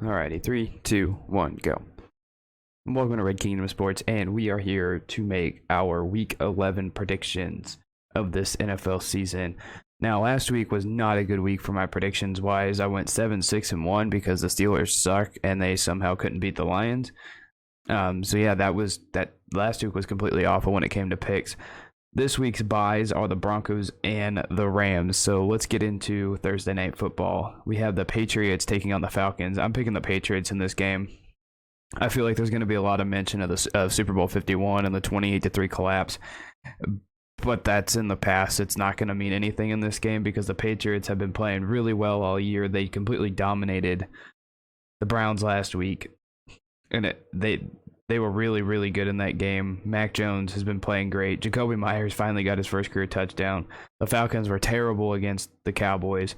Alrighty, three, two, one, go. Welcome to Red Kingdom Sports, and we are here to make our Week 11 predictions of this NFL season. Now, last week was not a good week for my predictions wise. I went 7-6-1 because the Steelers suck and they somehow couldn't beat the Lions. So yeah, that last week was completely awful when it came to picks. This week's buys are the Broncos and the Rams. So let's get into Thursday Night Football. We have the Patriots taking on the Falcons. I'm picking the Patriots in this game. I feel like there's going to be a lot of mention of Super Bowl 51 and the 28-3 collapse. But that's in the past. It's not going to mean anything in this game because the Patriots have been playing really well all year. They completely dominated the Browns last week. And they were really, really good in that game. Mac Jones has been playing great. Jacoby Myers finally got his first career touchdown. The Falcons were terrible against the Cowboys.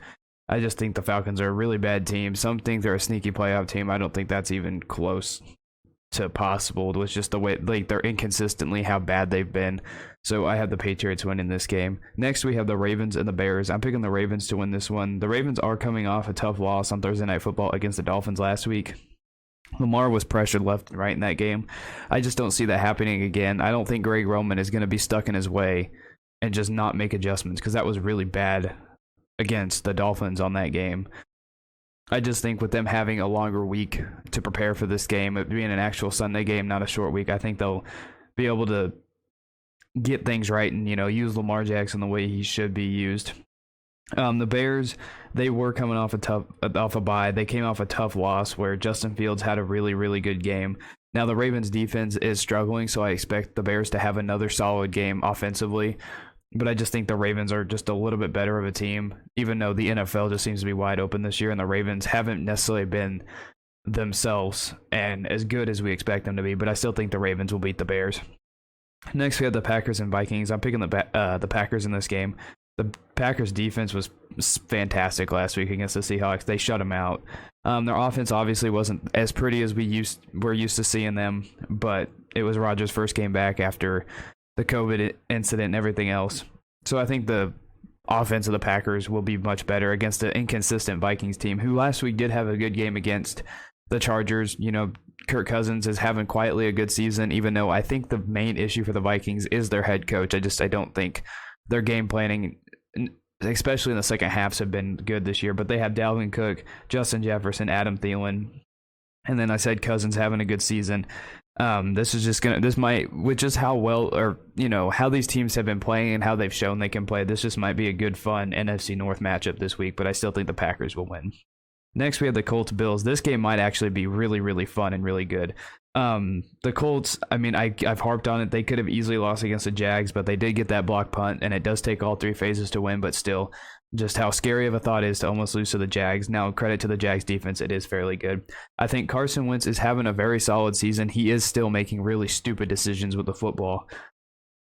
I just think the Falcons are a really bad team. Some think they're a sneaky playoff team. I don't think that's even close to possible. It was just the way they're inconsistently how bad they've been. So I have the Patriots winning this game. Next, we have the Ravens and the Bears. I'm picking the Ravens to win this one. The Ravens are coming off a tough loss on Thursday Night Football against the Dolphins last week. Lamar was pressured left and right in that game. I just don't see that happening again. I don't think Greg Roman is going to be stuck in his way and just not make adjustments because that was really bad against the Dolphins on that game. I just think with them having a longer week to prepare for this game, it being an actual Sunday game, not a short week, I think they'll be able to get things right and, use Lamar Jackson the way he should be used. The Bears, they were coming off a bye. They came off a tough loss where Justin Fields had a really, really good game. Now the Ravens defense is struggling, so I expect the Bears to have another solid game offensively. But I just think the Ravens are just a little bit better of a team, even though the NFL just seems to be wide open this year, and the Ravens haven't necessarily been themselves and as good as we expect them to be. But I still think the Ravens will beat the Bears. Next, we have the Packers and Vikings. I'm picking the Packers in this game. The Packers defense was fantastic last week against the Seahawks. They shut them out. Their offense obviously wasn't as pretty as we're used to seeing them, but it was Rodgers' first game back after the COVID incident and everything else. So I think the offense of the Packers will be much better against the inconsistent Vikings team, who last week did have a good game against the Chargers. Kirk Cousins is having quietly a good season, even though I think the main issue for the Vikings is their head coach. I don't think their game planning, especially in the second halves, have been good this year. But they have Dalvin Cook, Justin Jefferson, Adam Thielen, and then I said Cousins having a good season. This might, with just how well, or how these teams have been playing and how they've shown they can play, this just might be a good, fun NFC North matchup this week. But I still think the Packers will win. Next, we have the Colts Bills. This game might actually be really, really fun and really good. The Colts, I've harped on it. They could have easily lost against the Jags, but they did get that block punt, and it does take all three phases to win, but still, just how scary of a thought it is to almost lose to the Jags. Now, credit to the Jags defense, it is fairly good. I think Carson Wentz is having a very solid season. He is still making really stupid decisions with the football.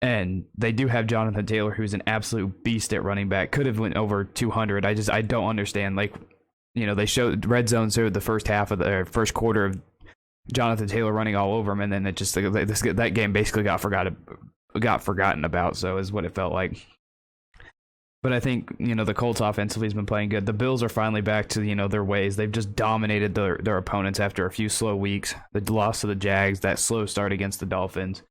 And they do have Jonathan Taylor, who's an absolute beast at running back. Could have went over 200. I don't understand. They showed red zone showed the first half of the first quarter of Jonathan Taylor running all over him, and then it just that game basically got forgotten about. So is what it felt like. But I think the Colts offensively has been playing good. The Bills are finally back to their ways. They've just dominated their opponents after a few slow weeks. The loss to the Jags, that slow start against the Dolphins.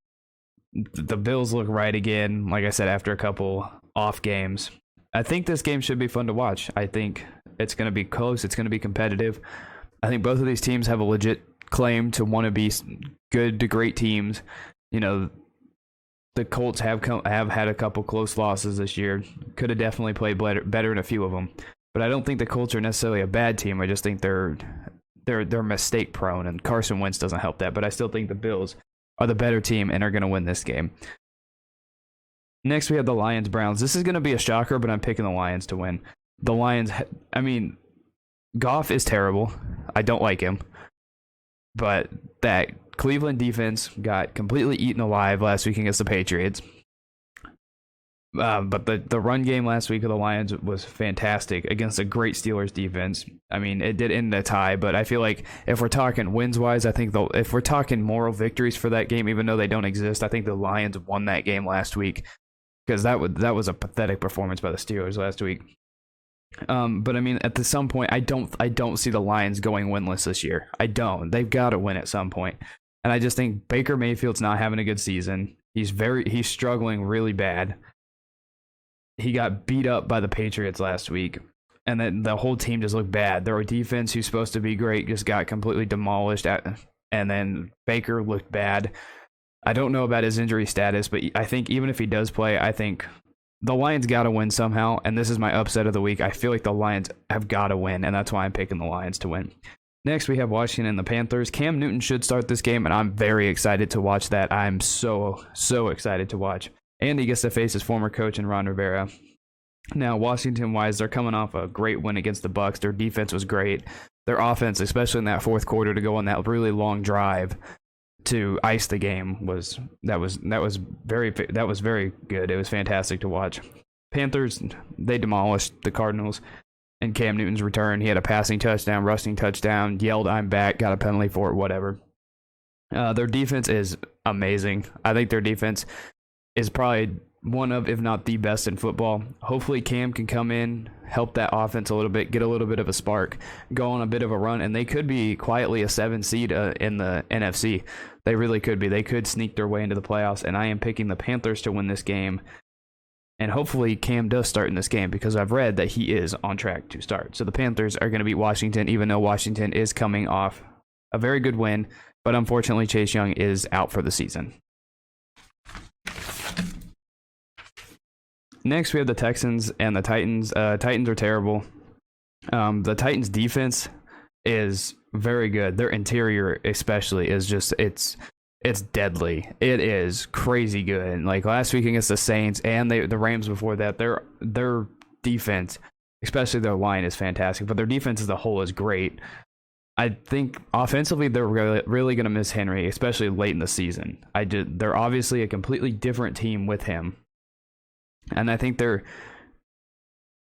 The Bills look right again. Like I said, after a couple off games, I think this game should be fun to watch. I think it's going to be close. It's going to be competitive. I think both of these teams have a legit claim to want to be good to great teams. The Colts have had a couple close losses this year. Could have definitely played better in a few of them. But I don't think the Colts are necessarily a bad team. I just think they're mistake prone, and Carson Wentz doesn't help that. But I still think the Bills are the better team and are going to win this game. Next, we have the Lions Browns. This is going to be a shocker, but I'm picking the Lions to win. The Lions, Goff is terrible. I don't like him. But that Cleveland defense got completely eaten alive last week against the Patriots. But the run game last week of the Lions was fantastic against a great Steelers defense. It did end a tie, but I feel like if we're talking wins-wise, I think if we're talking moral victories for that game, even though they don't exist, I think the Lions won that game last week because that was a pathetic performance by the Steelers last week. But I mean, some point, I don't see the Lions going winless this year. I don't. They've got to win at some point. And I just think Baker Mayfield's not having a good season. He's struggling really bad. He got beat up by the Patriots last week, and then the whole team just looked bad. Their defense, who's supposed to be great, just got completely demolished. And then Baker looked bad. I don't know about his injury status, but I think even if he does play, I think the Lions got to win somehow, and this is my upset of the week. I feel like the Lions have got to win, and that's why I'm picking the Lions to win. Next, we have Washington and the Panthers. Cam Newton should start this game, and I'm very excited to watch that. I'm so excited to watch. And he gets to face his former coach in Ron Rivera. Now, Washington-wise, they're coming off a great win against the Bucs. Their defense was great. Their offense, especially in that fourth quarter, to go on that really long drive to ice the game was very good. It was fantastic to watch. Panthers, they demolished the Cardinals. And Cam Newton's return, he had a passing touchdown, rushing touchdown, yelled "I'm back," got a penalty for it, whatever. Their defense is amazing. I think their defense is probably one of, if not the best in football. Hopefully Cam can come in, help that offense a little bit, get a little bit of a spark, go on a bit of a run, and they could be quietly a 7 seed in the NFC. They really could be. They could sneak their way into the playoffs, and I am picking the Panthers to win this game. And hopefully Cam does start in this game, because I've read that he is on track to start. So the Panthers are going to beat Washington, even though Washington is coming off a very good win. But unfortunately, Chase Young is out for the season. Next, we have the Texans and the Titans. Titans are terrible. The Titans' defense is very good. Their interior, especially, is just it's deadly. It is crazy good. Like last week against the Saints and the Rams before that, their defense, especially their line, is fantastic. But their defense as a whole is great. I think offensively they're really going to miss Henry, especially late in the season. They're obviously a completely different team with him. And I think their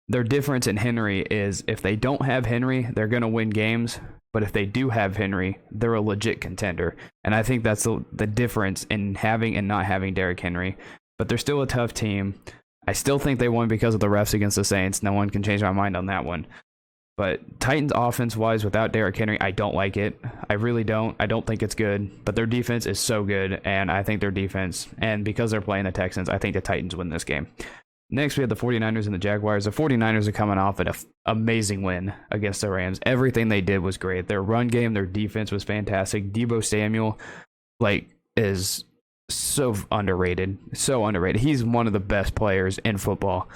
difference in Henry is if they don't have Henry, they're going to win games. But if they do have Henry, they're a legit contender. And I think that's the difference in having and not having Derrick Henry. But they're still a tough team. I still think they won because of the refs against the Saints. No one can change my mind on that one. But Titans offense-wise, without Derrick Henry, I don't like it. I really don't. I don't think it's good. But their defense is so good, and I think their defense, and because they're playing the Texans, I think the Titans win this game. Next, we have the 49ers and the Jaguars. The 49ers are coming off an amazing win against the Rams. Everything they did was great. Their run game, their defense was fantastic. Deebo Samuel, is so underrated. So underrated. He's one of the best players in football.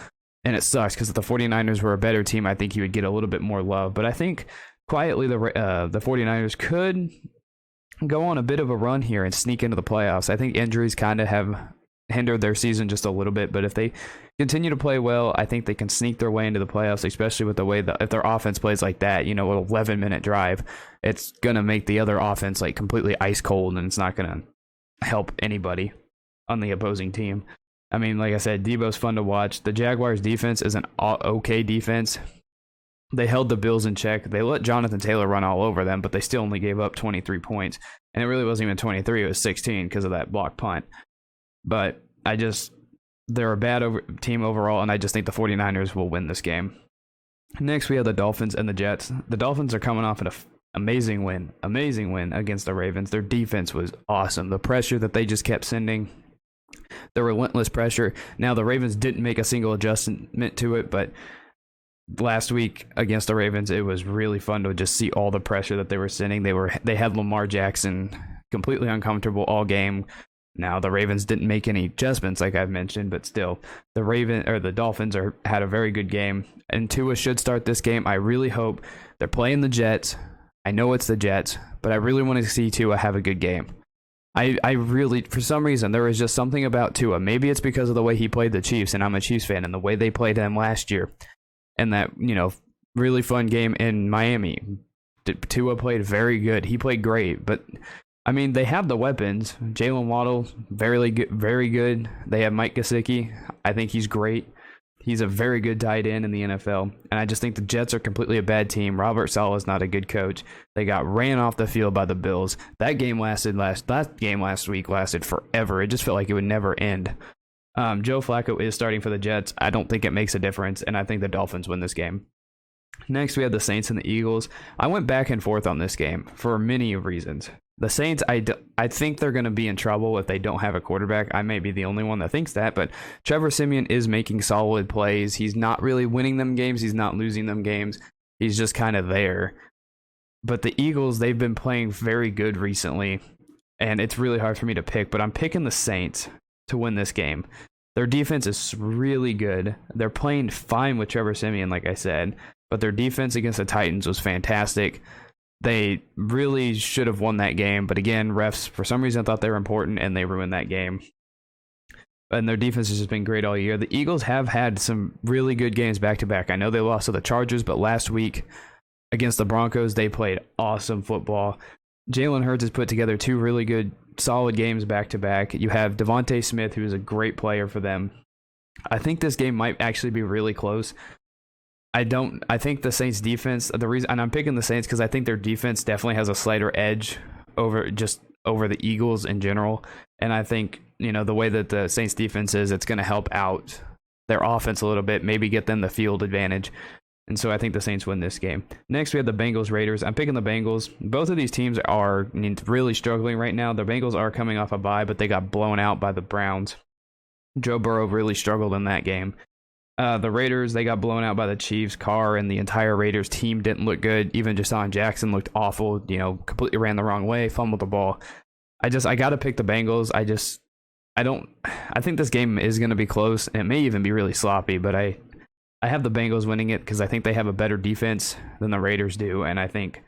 And it sucks because if the 49ers were a better team, I think he would get a little bit more love. But I think quietly the 49ers could go on a bit of a run here and sneak into the playoffs. I think injuries kind of have hindered their season just a little bit. But if they continue to play well, I think they can sneak their way into the playoffs, especially with the way that if their offense plays like that, an 11-minute drive, it's going to make the other offense completely ice cold, and it's not going to help anybody on the opposing team. I mean, like I said, Deebo's fun to watch. The Jaguars' defense is an okay defense. They held the Bills in check. They let Jonathan Taylor run all over them, but they still only gave up 23 points. And it really wasn't even 23. It was 16 because of that block punt. But they're a bad team overall, and I just think the 49ers will win this game. Next, we have the Dolphins and the Jets. The Dolphins are coming off an amazing win against the Ravens. Their defense was awesome. The pressure that they just kept sending, the relentless pressure. Now, the Ravens didn't make a single adjustment to it, but last week against the Ravens, it was really fun to just see all the pressure that they were sending. They had Lamar Jackson completely uncomfortable all game. Now, the Ravens didn't make any adjustments, like I've mentioned, but still, the Dolphins had a very good game, and Tua should start this game. I really hope. They're playing the Jets. I know it's the Jets, but I really want to see Tua have a good game. I really, for some reason, there is just something about Tua. Maybe it's because of the way he played the Chiefs, and I'm a Chiefs fan, and the way they played him last year, and that, really fun game in Miami. Tua played very good. He played great, but I mean, they have the weapons. Jalen Waddle, very good, very good. They have Mike Gesicki. I think he's great. He's a very good tight end in the NFL. And I just think the Jets are completely a bad team. Robert Saleh is not a good coach. They got ran off the field by the Bills. That game last week lasted forever. It just felt like it would never end. Joe Flacco is starting for the Jets. I don't think it makes a difference, and I think the Dolphins win this game. Next, we have the Saints and the Eagles. I went back and forth on this game for many reasons. The Saints, I think they're going to be in trouble if they don't have a quarterback. I may be the only one that thinks that, but Trevor Siemian is making solid plays. He's not really winning them games. He's not losing them games. He's just kind of there. But the Eagles, they've been playing very good recently, and it's really hard for me to pick, but I'm picking the Saints to win this game. Their defense is really good. They're playing fine with Trevor Siemian, like I said, but their defense against the Titans was fantastic. They really should have won that game, but again, refs, for some reason, thought they were important, and they ruined that game. And their defense has just been great all year. The Eagles have had some really good games back-to-back. I know they lost to the Chargers, but last week against the Broncos, they played awesome football. Jalen Hurts has put together two really good, solid games back-to-back. You have Devontae Smith, who is a great player for them. I think this game might actually be really close. I think the Saints defense, and I'm picking the Saints because I think their defense definitely has a slighter edge over the Eagles in general. And I think, the way that the Saints defense is, it's going to help out their offense a little bit, maybe get them the field advantage. And so I think the Saints win this game. Next, we have the Bengals Raiders. I'm picking the Bengals. Both of these teams are really struggling right now. The Bengals are coming off a bye, but they got blown out by the Browns. Joe Burrow really struggled in that game. The Raiders, they got blown out by the Chiefs. Carr and the entire Raiders team didn't look good. Even Jason Jackson looked awful, completely ran the wrong way, fumbled the ball. I got to pick the Bengals. I think this game is going to be close, and it may even be really sloppy, but I have the Bengals winning it because I think they have a better defense than the Raiders do, and I think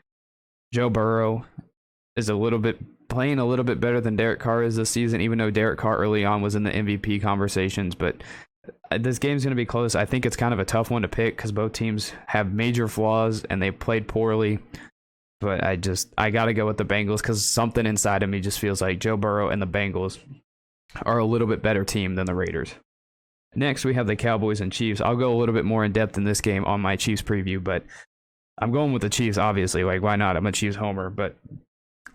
Joe Burrow is playing a little bit better than Derek Carr is this season, even though Derek Carr early on was in the MVP conversations, but this game's going to be close. I think it's kind of a tough one to pick because both teams have major flaws and they played poorly. But I got to go with the Bengals because something inside of me just feels like Joe Burrow and the Bengals are a little bit better team than the Raiders. Next, we have the Cowboys and Chiefs. I'll go a little bit more in depth in this game on my Chiefs preview, but I'm going with the Chiefs, obviously. Like, why not? I'm a Chiefs homer. But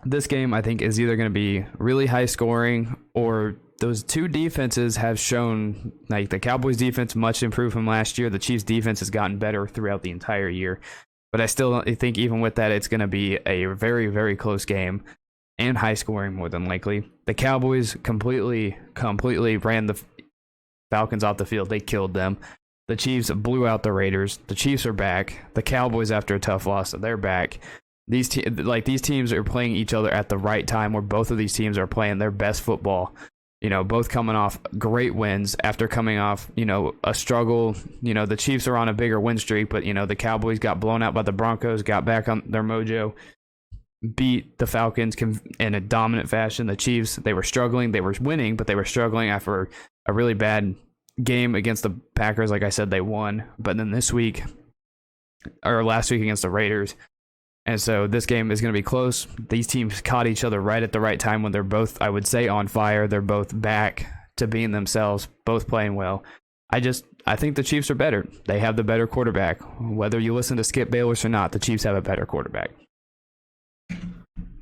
this game, I think, is either going to be really high scoring or those two defenses have shown, like the Cowboys defense much improved from last year. The Chiefs defense has gotten better throughout the entire year. But I still think even with that, it's going to be a very, very close game and high scoring more than likely. The Cowboys completely ran the Falcons off the field. They killed them. The Chiefs blew out the Raiders. The Chiefs are back. The Cowboys, after a tough loss, they're back. These teams are playing each other at the right time where both of these teams are playing their best football. Both coming off great wins after coming off, a struggle. The Chiefs are on a bigger win streak, but, the Cowboys got blown out by the Broncos, got back on their mojo, beat the Falcons in a dominant fashion. The Chiefs, they were struggling. They were winning, but they were struggling after a really bad game against the Packers. Like I said, they won. But then last week against the Raiders. And so this game is going to be close. These teams caught each other right at the right time when they're both, I would say, on fire. They're both back to being themselves, both playing well. I think the Chiefs are better. They have the better quarterback. Whether you listen to Skip Bayless or not, the Chiefs have a better quarterback.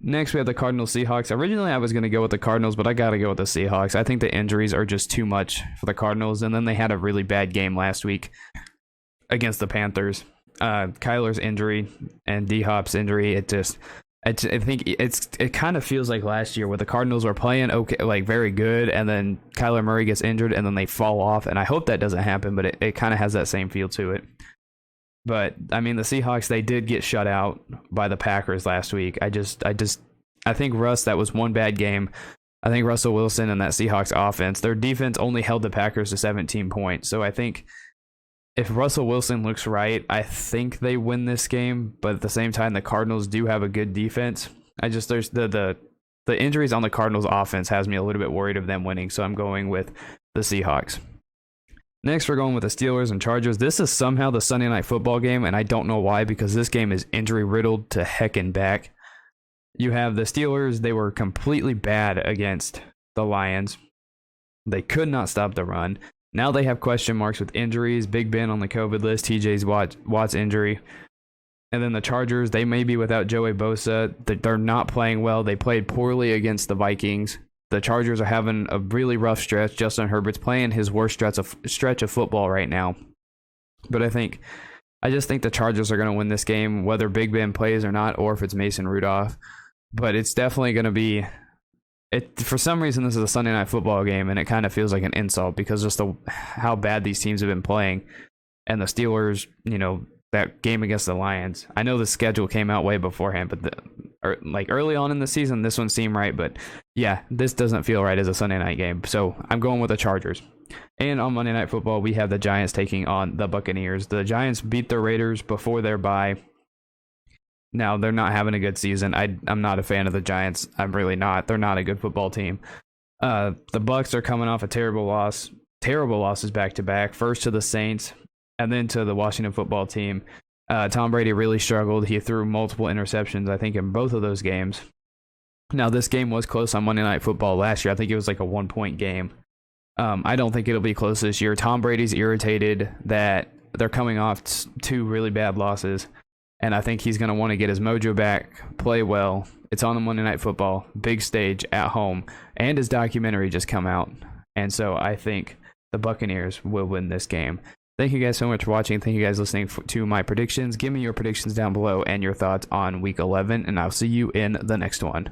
Next, we have the Cardinals Seahawks. Originally, I was going to go with the Cardinals, but I got to go with the Seahawks. I think the injuries are just too much for the Cardinals. And then they had a really bad game last week against the Panthers. Kyler's injury and D-Hop's injury, I think it kind of feels like last year where the Cardinals were playing okay, like very good, and then Kyler Murray gets injured and then they fall off, and I hope that doesn't happen, but it kind of has that same feel to it. But I mean, the Seahawks, they did get shut out by the Packers last week. I think Russ, that was one bad game. I think Russell Wilson and that Seahawks offense, their defense only held the Packers to 17 points. So I think if Russell Wilson looks right, I think they win this game. But at the same time, the Cardinals do have a good defense. There's the injuries on the Cardinals offense has me a little bit worried of them winning. So I'm going with the Seahawks. Next, we're going with the Steelers and Chargers. This is somehow the Sunday Night Football game, and I don't know why, because this game is injury riddled to heck and back. You have the Steelers. They were completely bad against the Lions. They could not stop the run. Now they have question marks with injuries. Big Ben on the COVID list. TJ Watt's injury. And then the Chargers, they may be without Joey Bosa. They're not playing well. They played poorly against the Vikings. The Chargers are having a really rough stretch. Justin Herbert's playing his worst stretch of football right now. But I think I just think the Chargers are going to win this game, whether Big Ben plays or not, or if it's Mason Rudolph. But it's definitely going to be. For some reason, this is a Sunday Night Football game, and it kind of feels like an insult because just how bad these teams have been playing, and the Steelers, that game against the Lions. I know the schedule came out way beforehand, but early on in the season, this one seemed right. But yeah, this doesn't feel right as a Sunday night game. So I'm going with the Chargers. And on Monday Night Football, we have the Giants taking on the Buccaneers. The Giants beat the Raiders before their bye. Now, they're not having a good season. I'm not a fan of the Giants. I'm really not. They're not a good football team. The Bucs are coming off a terrible loss. Terrible losses back-to-back. First to the Saints, and then to the Washington football team. Tom Brady really struggled. He threw multiple interceptions, I think, in both of those games. Now, this game was close on Monday Night Football last year. I think it was like a 1-point game. I don't think it'll be close this year. Tom Brady's irritated that they're coming off 2 really bad losses, and I think he's going to want to get his mojo back, play well. It's on the Monday Night Football, big stage at home, and his documentary just come out. And so I think the Buccaneers will win this game. Thank you guys so much for watching. Thank you guys for listening to my predictions. Give me your predictions down below and your thoughts on Week 11, and I'll see you in the next one.